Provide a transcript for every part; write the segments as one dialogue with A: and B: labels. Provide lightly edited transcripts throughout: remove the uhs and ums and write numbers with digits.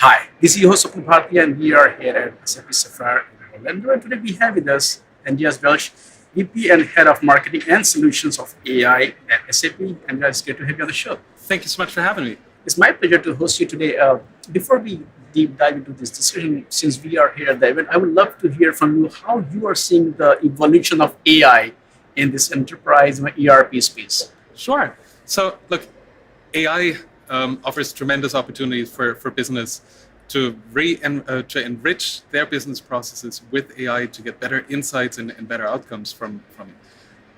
A: Hi, this is your host Swapnil Bharti, and we are here at SAP Sapphire in Orlando. And today we have with us Andreas Welch, VP and Head of Marketing and Solutions of AI at SAP. And it's great to have you on the show.
B: Thank you so much for having me.
A: It's my pleasure to host you today. Before we deep dive into this discussion, since we are here at the event, I would love to hear from you how you are seeing the evolution of AI in this enterprise ERP space.
B: Sure. So, look, AI offers tremendous opportunities for business to to enrich their business processes with AI to get better insights and better outcomes from it.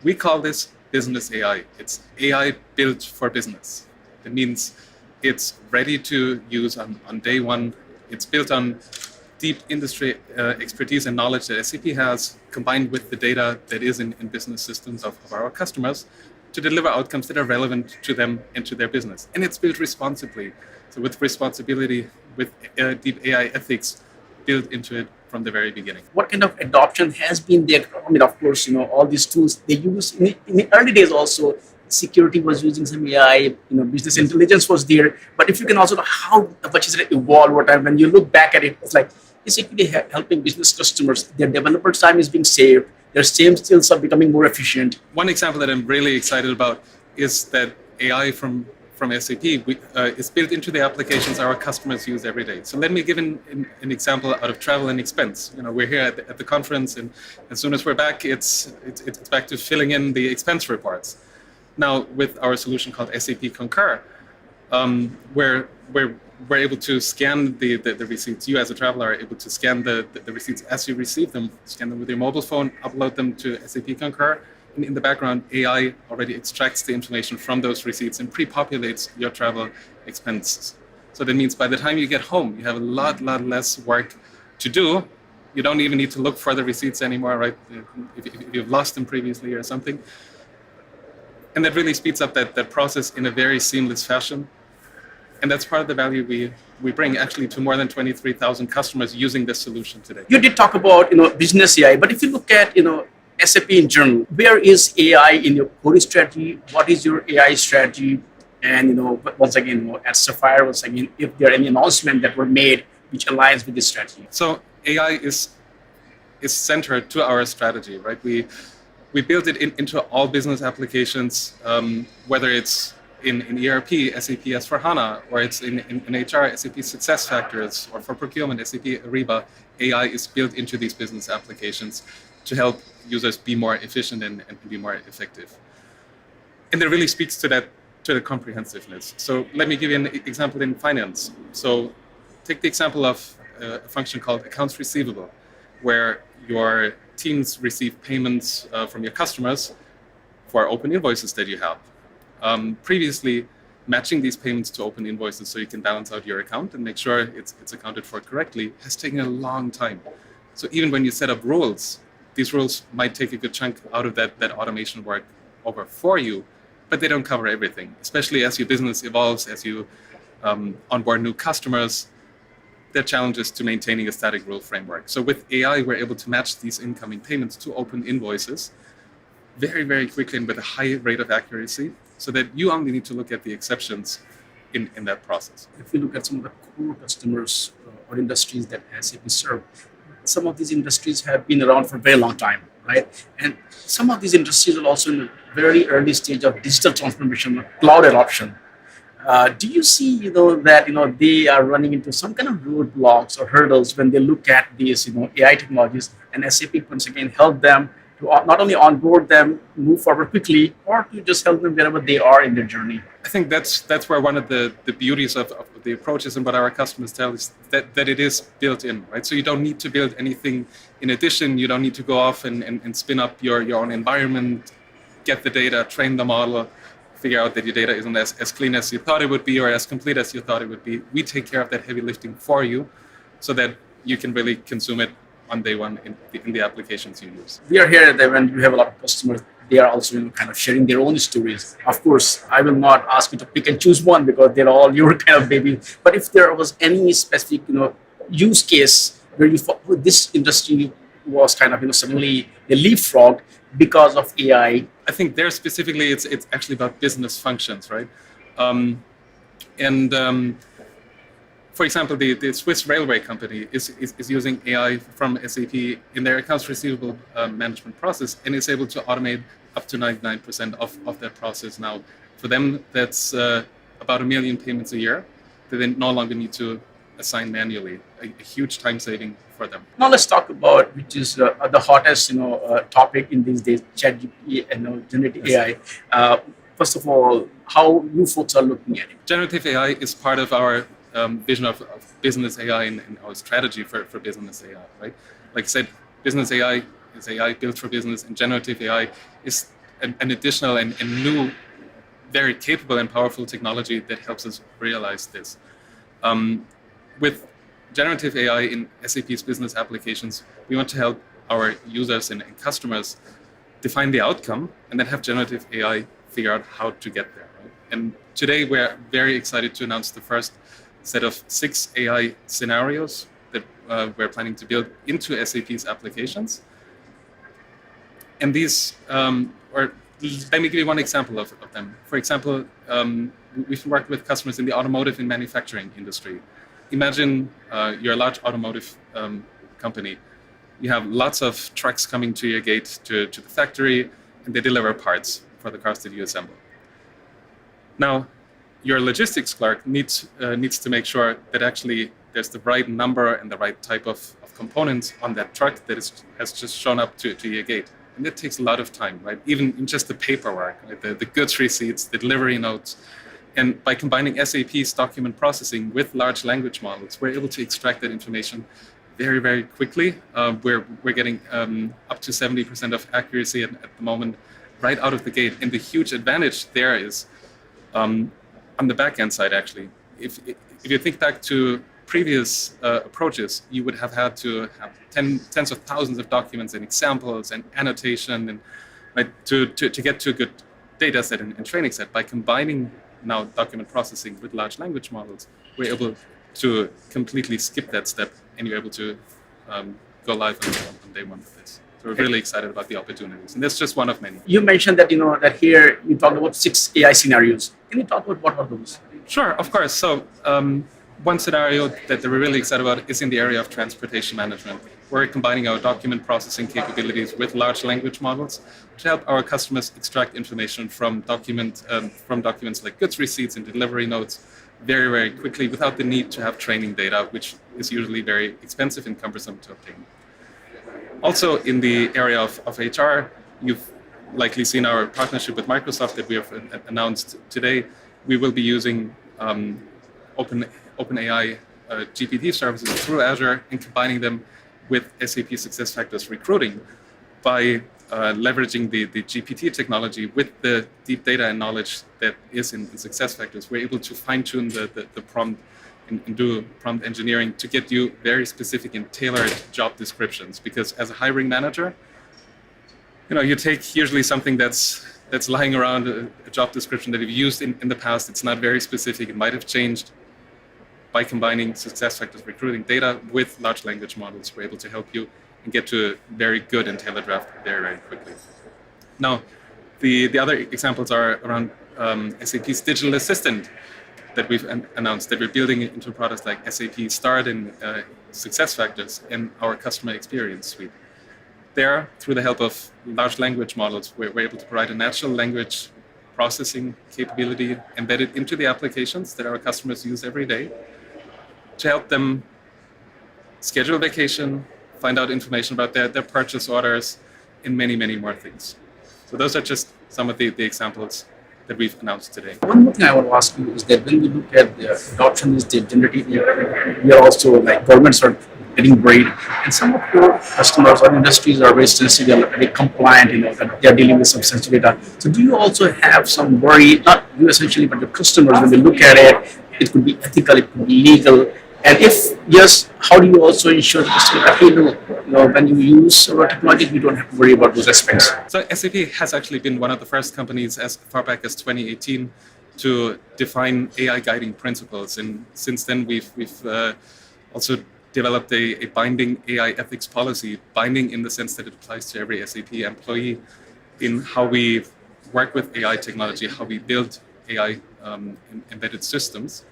B: We call this business AI. It's AI built for business. It means it's ready to use on day one. It's built on deep industry expertise and knowledge that SAP has, combined with the data that is in business systems of our customers, to deliver outcomes that are relevant to them and to their business. And it's built responsibly. So with responsibility, with deep AI ethics built into it from the very beginning.
A: What kind of adoption has been there? I mean, of course, all these tools they use in the early days also. Security was using some AI, business intelligence was there. But if you can also know how much has it evolved over time, when you look back at it, it's like it's actually helping business customers. Their developers' time is being saved. Their same skills are becoming more efficient.
B: One example that I'm really excited about is that AI from SAP is built into the applications our customers use every day. So let me give an example out of travel and expense. We're here at the conference, and as soon as we're back, it's back to filling in the expense reports. Now, with our solution called SAP Concur, we're able to scan the receipts. You as a traveler are able to scan the receipts as you receive them, scan them with your mobile phone, upload them to SAP Concur, and in the background, AI already extracts the information from those receipts and pre-populates your travel expenses. So that means by the time you get home, you have a lot less work to do. You don't even need to look for the receipts anymore, right? If you've lost them previously or something. And that really speeds up that process in a very seamless fashion. And that's part of the value we bring actually to more than 23,000 customers using this solution today.
A: You did talk about business AI, but if you look at SAP in general, where is AI in your core strategy? What is your AI strategy? And once again, at Sapphire, if there are any announcements that were made which aligns with this strategy.
B: So AI is centered to our strategy, right? We built it into all business applications, whether it's in ERP, SAP S/4HANA, or it's in HR, SAP SuccessFactors, or for procurement, SAP Ariba. AI is built into these business applications to help users be more efficient and be more effective. And that really speaks to the comprehensiveness. So let me give you an example in finance. So take the example of a function called accounts receivable, where your teams receive payments from your customers for open invoices that you have. Previously, matching these payments to open invoices so you can balance out your account and make sure it's accounted for correctly has taken a long time. So even when you set up rules, these rules might take a good chunk out of that automation work over for you, but they don't cover everything, especially as your business evolves, as you onboard new customers. There are challenges to maintaining a static rule framework. So with AI, we're able to match these incoming payments to open invoices very, very quickly and with a high rate of accuracy, so that you only need to look at the exceptions in that process.
A: If you look at some of the core customers or industries that SAP serve, some of these industries have been around for a very long time, right? And some of these industries are also in a very early stage of digital transformation, cloud adoption. Do you see, that they are running into some kind of roadblocks or hurdles when they look at these, AI technologies, and SAP once again help them to not only onboard them, move forward quickly, or to just help them wherever they are in their journey?
B: I think that's where one of the beauties of the approach is, and what our customers tell us that it is built in, right? So you don't need to build anything in addition. You don't need to go off and spin up your own environment, get the data, train the model, figure out that your data isn't as clean as you thought it would be or as complete as you thought it would be. We take care of that heavy lifting for you so that you can really consume it on day one in the applications you use.
A: We are here at the event. We have a lot of customers. They are also kind of sharing their own stories. Of course, I will not ask you to pick and choose one because they're all your kind of baby. But if there was any specific use case where you thought this industry was kind of suddenly a leapfrog because of AI.
B: I think there specifically, it's actually about business functions, right? For example, the Swiss railway company is using AI from SAP in their accounts receivable management process and is able to automate up to 99% of that process now. For them, that's about 1 million payments a year that they no longer need to assign manually, a huge time saving for them.
A: Now let's talk about which is the hottest topic in these days, ChatGPT and generative AI. First of all, how you folks are looking at it?
B: Generative AI is part of our vision of business AI and our strategy for business AI, right? Like I said, business AI is AI built for business, and generative AI is an additional and new, very capable and powerful technology that helps us realize this. With generative AI in SAP's business applications, we want to help our users and customers define the outcome and then have generative AI figure out how to get there. Right? And today we're very excited to announce the first set of 6 AI scenarios that we're planning to build into SAP's applications. And these let me give you one example of them. For example, we've worked with customers in the automotive and manufacturing industry. Imagine you're a large automotive company. You have lots of trucks coming to your gate to the factory, and they deliver parts for the cars that you assemble. Now, your logistics clerk needs to make sure that actually there's the right number and the right type of components on that truck that has just shown up to your gate. And that takes a lot of time, right? Even in just the paperwork, right? The goods receipts, the delivery notes. And by combining SAP's document processing with large language models, we're able to extract that information very, very quickly. We're getting up to 70% of accuracy at the moment right out of the gate. And the huge advantage there is on the back-end side, actually. If you think back to previous approaches, you would have had to have tens of thousands of documents and examples and annotation and right, to get to a good data set and training set. By combining now document processing with large language models, we're able to completely skip that step, and you're able to go live on day one of this. So we're really excited about the opportunities, and that's just one of many.
A: You mentioned that that here you talked about 6 AI scenarios. Can you talk about what are those?
B: Sure, of course. So one scenario that we're really excited about is in the area of transportation management. We're combining our document processing capabilities with large language models to help our customers extract information from documents like goods receipts and delivery notes very, very quickly without the need to have training data, which is usually very expensive and cumbersome to obtain. Also, in the area of HR, you've likely seen our partnership with Microsoft that we have announced today. We will be using OpenAI GPT services through Azure and combining them with SAP SuccessFactors recruiting by leveraging the GPT technology with the deep data and knowledge that is in SuccessFactors. We're able to fine-tune the prompt and do prompt engineering to get you very specific and tailored job descriptions. Because as a hiring manager, you take usually something that's lying around, a job description that you've used in the past. It's not very specific. It might have changed. By combining SuccessFactors recruiting data with large language models, we're able to help you and get to a very good and tailored draft very, very quickly. Now, the other examples are around SAP's digital assistant that we've announced, that we're building into products like SAP Start and SuccessFactors and our customer experience suite. There, through the help of large language models, we're able to provide a natural language processing capability embedded into the applications that our customers use every day to help them schedule vacation, find out information about their purchase orders, and many, many more things. So those are just some of the examples that we've announced today.
A: One more thing I want to ask you is that when we look at the adoption is generative AI, we are also like governments are getting braid, and some of your customers or industries are very sensitive, very compliant, that they're dealing with some sensitive data. So do you also have some worry, not you essentially, but your customers, when they look at it, it could be ethical, it could be legal, and if yes, how do you also ensure the customer that when you use our technology, we don't have to worry about those aspects?
B: So SAP has actually been one of the first companies as far back as 2018 to define AI guiding principles, and since then we've also developed a binding AI ethics policy, binding in the sense that it applies to every SAP employee in how we work with AI technology, how we build AI embedded systems,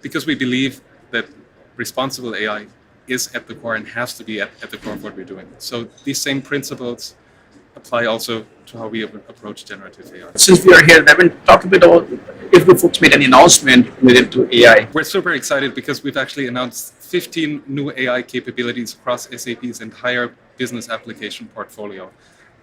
B: because we believe that responsible AI is at the core and has to be at the core of what we're doing. So these same principles apply also to how we approach generative AI.
A: Since we are here, I haven't talked a bit about if the folks made any announcement related to AI.
B: We're super excited because we've actually announced 15 new AI capabilities across SAP's entire business application portfolio.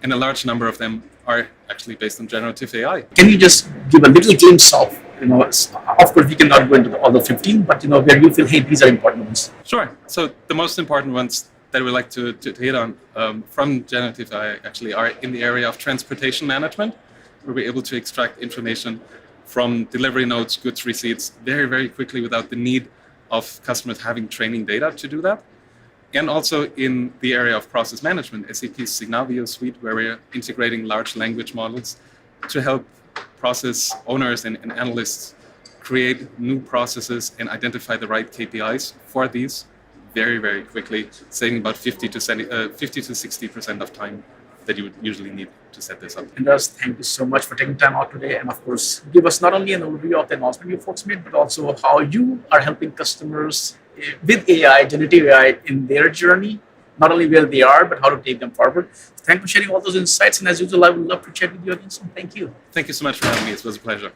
B: And a large number of them are actually based on generative AI.
A: Can you just give a little glimpse of, of course, we cannot go into all the 15, but, where you feel, hey, these are important ones?
B: Sure. So the most important ones that we like to hit on from generative AI actually are in the area of transportation management, where we're able to extract information from delivery notes, goods receipts very, very quickly without the need of customers having training data to do that. And also in the area of process management, SAP's Signavio suite, where we're integrating large language models to help process owners and analysts create new processes and identify the right KPIs for these very, very quickly, saving about 50 to 60% of time that you would usually need to set this up.
A: Andreas, thank you so much for taking time out today. And of course, give us not only an overview of the announcement you folks made, but also how you are helping customers with AI, generative AI in their journey, not only where they are, but how to take them forward. Thank you for sharing all those insights. And as usual, I would love to chat with you again soon. Thank you.
B: Thank you so much for having me. It was a pleasure.